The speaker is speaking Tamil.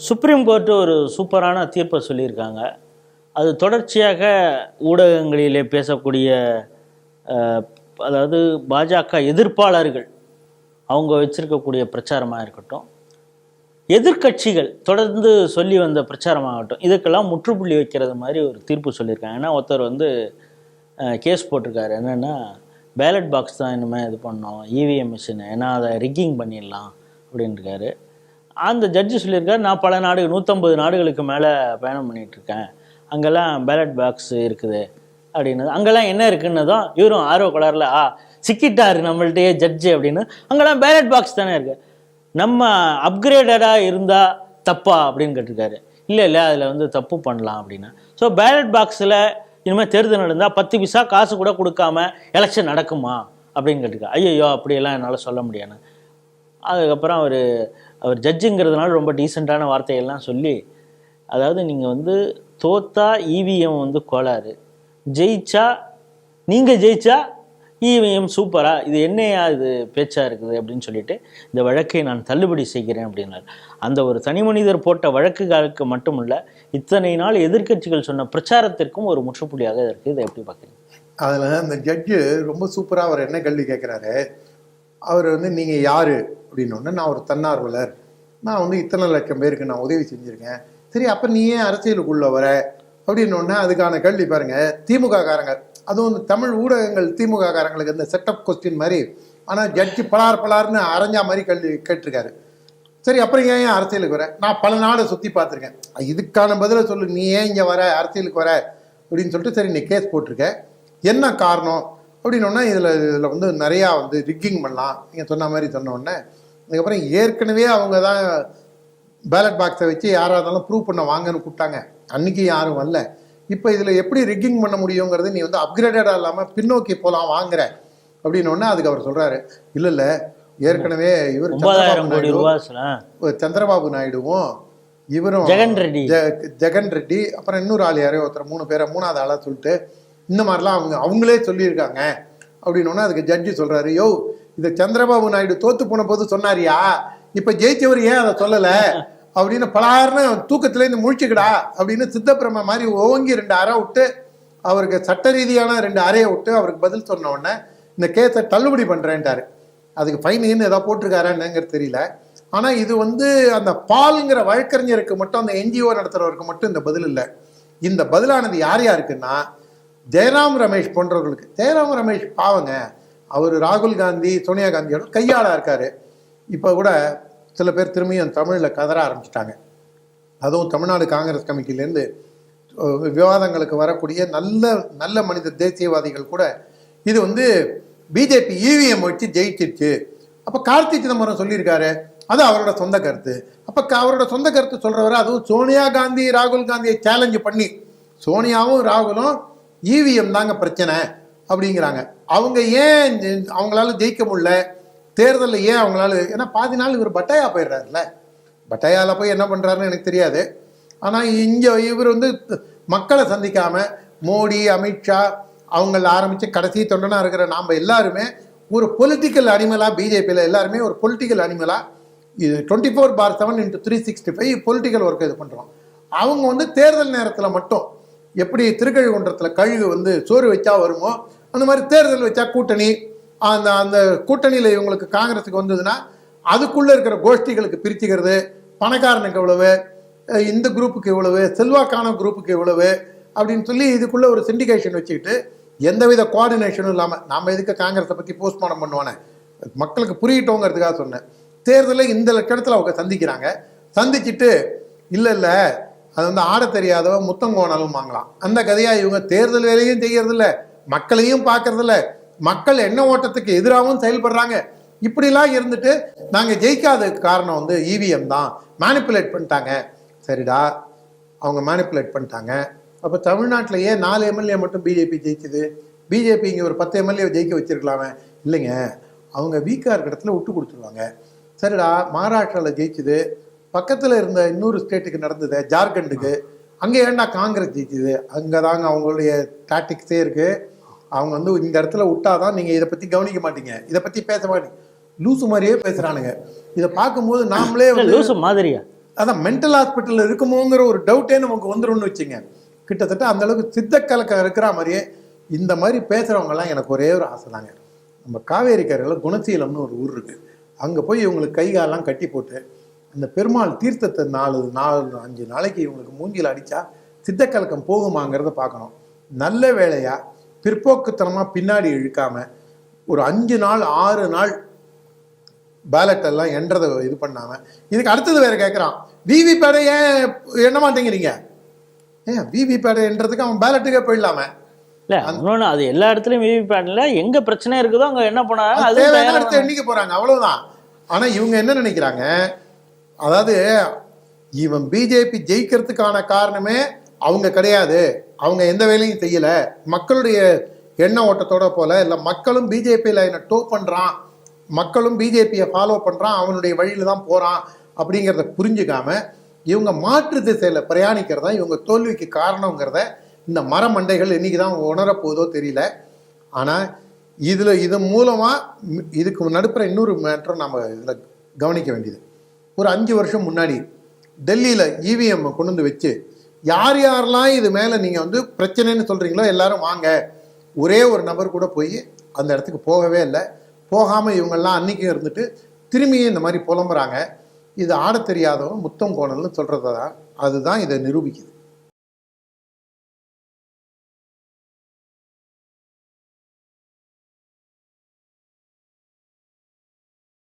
சுப்ரீம் கோர்ட்டு ஒரு சூப்பரான தீர்ப்பை சொல்லியிருக்காங்க. அது தொடர்ச்சியாக ஊடகங்களிலே பேசக்கூடிய அதாவது பாஜக எதிர்ப்பாளர்கள் அவங்க வச்சிருக்கக்கூடிய பிரச்சாரமாக இருக்கட்டும், எதிர்கட்சிகள் தொடர்ந்து சொல்லி வந்த பிரச்சாரமாகட்டும், இதுக்கெல்லாம் முற்றுப்புள்ளி வைக்கிறது மாதிரி ஒரு தீர்ப்பு சொல்லியிருக்காங்க. ஏன்னா ஒருத்தர் கேஸ் போட்டிருக்காரு. என்னென்னா பேலட் பாக்ஸ் தான் இனிமேல் இது பண்ணோம், இவிஎம் மிஷின், ஏன்னா அதை ரிக்கிங் பண்ணிடலாம் அப்படின்ட்டுருக்காரு. அந்த ஜட்ஜி சொல்லியிருக்காரு, நான் பல 150 நாடுகளுக்கு மேலே பயணம் பண்ணிகிட்ருக்கேன், அங்கெல்லாம் பேலட் பாக்ஸ் இருக்குது அப்படின்னு. அங்கெல்லாம் என்ன இருக்குன்னு தான் இவரும் ஆர்வ கலரில் சிக்கிட்டாரு நம்மள்கிட்டயே ஜட்ஜு அப்படின்னு. அங்கெல்லாம் பேலட் பாக்ஸ் தானே இருக்குது, நம்ம அப்கிரேடடாக இருந்தால் தப்பா அப்படின்னு கேட்டிருக்காரு. இல்லை அதில் தப்பு பண்ணலாம் அப்படின்னு. ஸோ பேலட் பாக்ஸில் இனிமேல் தேர்தல் நடந்தால் 10 பைசா காசு கூட கொடுக்காம எலெக்ஷன் நடக்குமா அப்படின்னு கேட்டிருக்காரு. ஐயோ அப்படியெல்லாம் என்னால் சொல்ல முடியாது. அதுக்கப்புறம் அவர் ஜட்ஜுங்கிறதுனால ரொம்ப டீசெண்டான வார்த்தைகள்லாம் சொல்லி, அதாவது நீங்கள் தோத்தா இவிஎம் கோளாறு, நீங்கள் ஜெயிச்சா இவிஎம் சூப்பரா, இது என்னையா இது பேச்சா இருக்குது அப்படின்னு சொல்லிட்டு இந்த வழக்கை நான் தள்ளுபடி செய்கிறேன் அப்படின்னாரு. அந்த ஒரு தனி மனிதர் போட்ட வழக்குகளுக்கு மட்டும் இல்லை, இத்தனை நாள் எதிர்கட்சிகள் சொன்ன பிரச்சாரத்திற்கும் ஒரு முற்றுப்புள்ளியாக இருக்குது. இதை எப்படி பார்க்குறீங்க? அதில் அந்த ஜட்ஜு ரொம்ப சூப்பராக அவர் என்ன கேள்வி கேட்குறாரு. அவர் நீங்கள் யார் அப்படின்னோடனே, நான் ஒரு தன்னார்வலர், நான் இத்தனை லட்சம் பேருக்கு நான் உதவி செஞ்சுருக்கேன். சரி, அப்போ நீ ஏன் அரசியலுக்குள்ள வர அப்படின்னோடனே அதுக்கான கேள்வி பாருங்க. திமுக காரங்க, அதுவும் தமிழ் ஊடகங்கள் திமுக காரங்களுக்கு இந்த செட்டப் கொஸ்டின் மாதிரி, ஆனால் ஜட்ஜி பலார்னு அரைஞ்சா மாதிரி கேட்டிருக்காரு. சரி, அப்புறம் ஏன் அரசியலுக்கு வர? நான் பல நாடை சுற்றி பார்த்துருக்கேன், இதுக்கான பதிலை சொல்லு, நீ ஏன் இங்கே வர, அரசியலுக்கு வர அப்படின்னு சொல்லிட்டு. சரி, நீ கேஸ் போட்டிருக்க, என்ன காரணம் அப்படின்னோடனே இதில் நிறையா ரிக்கிங் பண்ணலாம் நீங்கள் சொன்ன மாதிரி சொன்னோடனே, அதுக்கப்புறம் ஏற்கனவே அவங்க தான் பேலட் பாக்ஸை வச்சு யாராக இருந்தாலும் ப்ரூவ் பண்ண வாங்கன்னு கூப்பிட்டாங்க, அன்றைக்கி யாரும் வரல. இப்போ இதில் எப்படி ரிக்கிங் பண்ண முடியுங்கிறது நீ அப்கிரேடடாக இல்லாமல் பின்னோக்கி போகலாம் வாங்குற அப்படின்னோடனே அதுக்கு அவர் சொல்கிறாரு, இல்லை ஏற்கனவே இவர் சந்திரபாபு நாயுடுவும் இவரும் ஜெகன் ரெட்டி அப்புறம் இன்னொரு ஆள் யாரையோ ஒருத்தர் 3 பேரை 3வது ஆளாக சொல்லிட்டு இந்த மாதிரிலாம் அவங்களே சொல்லியிருக்காங்க அப்படின்னோடனே அதுக்கு ஜட்ஜி சொல்கிறாரு, யோ இதை சந்திரபாபு நாயுடு தோத்து போன போது சொன்னாரியா, இப்போ ஜெயிச்சவர் ஏன் அதை சொல்லலை அப்படின்னு பலார்னு தூக்கத்துலேருந்து முழிச்சுக்கடா அப்படின்னு சித்தப்பிரம மாதிரி ஓங்கி 2 அறை விட்டு அவருக்கு சட்ட ரீதியான 2 அறையை விட்டு அவருக்கு பதில் சொன்ன உடனே இந்த கேஸை தள்ளுபடி பண்ணுறேன்ட்டாரு. அதுக்கு ஃபைனுன்னு ஏதாவது போட்டிருக்காரான்னுங்கிறது தெரியல. ஆனால் இது அந்த பால்ங்கிற வழக்கறிஞருக்கு மட்டும், அந்த என்ஜிஓ நடத்துகிறவருக்கு மட்டும் இந்த பதில் இல்லை. இந்த பதிலானது யாருக்குன்னா ஜெயராம் ரமேஷ் போன்றவர்களுக்கு. ஜெயராம் ரமேஷ் பாவங்க, அவர் ராகுல் காந்தி சோனியா காந்தியோட கையாளாக இருக்கார். இப்போ கூட சில பேர் திரும்பியும் தமிழில் கதற ஆரம்பிச்சிட்டாங்க. அதுவும் தமிழ்நாடு காங்கிரஸ் கமிட்டிலேருந்து விவாதங்களுக்கு வரக்கூடிய நல்ல மனித தேசியவாதிகள் கூட இது பிஜேபி இவிஎம் வச்சு ஜெயிச்சிருச்சு. அப்போ கார்த்தி சிதம்பரம் சொல்லியிருக்காரு, அது அவரோட சொந்த கருத்து. அப்போ அவரோட சொந்த கருத்து சொல்கிறவரை, அதுவும் சோனியா காந்தி ராகுல் காந்தியை சேலஞ்சு பண்ணி, சோனியாவும் ராகுலும் இவிஎம் தாங்க பிரச்சனை அப்படிங்கிறாங்க. அவங்க ஏன் அவங்களால ஜெயிக்க முடியல தேர்தலில், ஏன் அவங்களால? ஏன்னா பாதி நாள் இவர் பட்டாயா போயிடுறாருல, பட்டாயாவில் போய் என்ன பண்ணுறாருன்னு எனக்கு தெரியாது. ஆனால் இங்கே இவர் மக்களை சந்திக்காமல் மோடி அமித்ஷா அவங்கள ஆரம்பித்து கடைசி தொண்டனாக இருக்கிற நாம் எல்லாருமே ஒரு பொலிட்டிக்கல் அனிமலாக, பிஜேபியில் எல்லாருமே ஒரு பொலிட்டிக்கல் அனிமலாக, இது 24/7 × 365 பொலிட்டிக்கல் ஒர்க்கை இது பண்ணுறோம். அவங்க தேர்தல் நேரத்தில் மட்டும் எப்படி திருக்கழுகுன்றத்தில் கழுகு சோறு வச்சா வருமோ அந்த மாதிரி தேர்தல் வச்சா கூட்டணி, அந்த கூட்டணியில் இவங்களுக்கு காங்கிரஸுக்கு வந்ததுன்னா அதுக்குள்ளே இருக்கிற கோஷ்டிகளுக்கு பிரிச்சுக்கிறது, பணக்காரனுக்கு இவ்வளவு, இந்த குரூப்புக்கு இவ்வளவு, செல்வாக்கான குரூப்புக்கு இவ்வளவு அப்படின்னு சொல்லி இதுக்குள்ளே ஒரு சிண்டிகேஷன் வச்சுக்கிட்டு எந்தவித கோஆர்டினேஷனும் இல்லாமல், நாம் எதுக்கு காங்கிரஸை பற்றி போஸ்ட்மார்ட்டம் பண்ணுவானே, மக்களுக்கு புரியட்டோங்கிறதுக்காக சொன்னேன். தேர்தலில் இந்த லட்சணத்தில் அவங்க சந்திக்கிறாங்க. சந்திச்சுட்டு இல்லை அது ஆட தெரியாதவ முத்தங்கோணாலும் வாங்கலாம், அந்த கதையாக இவங்க தேர்தல் வேலையும் செய்யறதில்ல, மக்களையும் பார்க்கறதில்ல, மக்கள் எண்ண ஓட்டத்துக்கு எதிராகவும் செயல்படுறாங்க. இப்படிலாம் இருந்துட்டு நாங்கள் ஜெயிக்காததுக்கு காரணம் இவிஎம் தான், மேனிப்புலேட் பண்ணிட்டாங்க. சரிடா, அவங்க மேனிப்புலேட் பண்ணிட்டாங்க. அப்போ தமிழ்நாட்டில் ஏன் 4 எம்எல்ஏ மட்டும் பிஜேபி ஜெயிச்சுது? பிஜேபி இங்கே ஒரு 10 எம்எல்ஏ ஜெயிக்க வச்சிருக்கலாமே. இல்லைங்க, அவங்க வீக்காக இருக்கிற இடத்துல விட்டு கொடுத்துருவாங்க. சரிடா, மகாராஷ்டிராவில் ஜெயிச்சுது, பக்கத்தில் இருந்த இன்னொரு ஸ்டேட்டுக்கு நடந்தது ஜார்க்கண்டுக்கு, அங்கே ஏன்டா காங்கிரஸ் ஜெயிச்சுது? அங்கே தாங்க அவங்களுடைய டாக்டிக்ஸே இருக்குது. அவங்க இந்த இடத்துல விட்டாதான் நீங்கள் இதை பற்றி கவனிக்க மாட்டீங்க, இதை பற்றி பேச மாட்டீங்க, லூசு மாதிரியே பேசுகிறானுங்க. இதை பார்க்கும்போது நாமளே லூசு மாதிரியா அதான் மென்டல் ஹாஸ்பிட்டல் இருக்குமோங்கிற ஒரு டவுட்டே நமக்கு வந்துரும்னு வச்சுங்க. கிட்டத்தட்ட அந்த அளவுக்கு சித்த கலக்கம் இருக்கிற மாதிரியே இந்த மாதிரி பேசுகிறவங்கலாம் எனக்கு ஒரே ஒரு ஆசை தாங்க. நம்ம காவேரி கரையில் குணசீலம்னு ஒரு ஊர் இருக்குது. அங்கே போய் இவங்களுக்கு கை காலெல்லாம் கட்டி போட்டு அந்த பெருமாள் தீர்த்தத்தை 4-5 நாளைக்கு இவங்களுக்கு மூஞ்சியில் அடித்தா சித்தக்கலக்கம் போகுமாங்கிறத பார்க்கணும். நல்ல வேளையாக பிற்போக்குத்தனமாக பின்னாடி இழுக்காமல் ஒரு 5 நாள் 6 நாள் பேலட் எல்லாம் என்றதை இது பண்ணாமல், இதுக்கு அடுத்தது வேறு கேட்குறான், விவிபேடை ஏன் எண்ண மாட்டேங்கிறீங்க? ஏன் விவிபேடை என்றதுக்கு அவன் பேலட்டுக்கே போயிடலாமே. இல்ல இன்னொன்னு, அது எல்லா இடத்துலயும் விவிபேட்ல எங்க பிரச்சனை இருக்குதோ அங்க என்ன பண்ணாங்க அது அடுத்து எண்ணிக்க போறாங்க, அவ்வளவுதான். ஆனா இவங்க என்ன நினைக்கிறாங்க, அதாவது இவன் பிஜேபி ஜெயிக்கிறதுக்கான காரணமே அவங்க கிடையாது, அவங்க எந்த வேலையும் செய்யல, மக்களுடைய எண்ண ஓட்டத்தோட போல இல்லை, மக்களும் பிஜேபியில் என்ன டோ பண்றான், மக்களும் பிஜேபியை ஃபாலோ பண்றான், அவனுடைய வழியில தான் போறான் அப்படிங்கிறத புரிஞ்சுக்காம இவங்க மாற்று திசையில பிரயாணிக்கிறதா இவங்க தோல்விக்கு காரணங்கிறத இந்த மரமண்டைகள் இன்னைக்கு தான் உணரப்போதோ தெரியல. ஆனால் இது மூலமாக இதுக்கு நடுப்புற இன்னொரு மேட்டரும் நம்ம இதில் கவனிக்க வேண்டியது. ஒரு 5 வருஷம் முன்னாடி டெல்லியில் இவிஎம் கொண்டு வந்து வச்சு யார் யாரெல்லாம் இது மேலே நீங்கள் வந்து பிரச்சனைன்னு சொல்கிறீங்களோ எல்லாரும் வாங்க, ஒரே ஒரு நபர் கூட போய் அந்த இடத்துக்கு போகவே இல்லை. போகாமல் இவங்கெல்லாம் அன்றைக்கும் இருந்துட்டு திரும்பியும் இந்த மாதிரி புலம்புறாங்க. இது ஆட தெரியாதவன் முத்தம் கோணல்னு சொல்கிறது தான், அதுதான் இதை நிரூபிக்குது.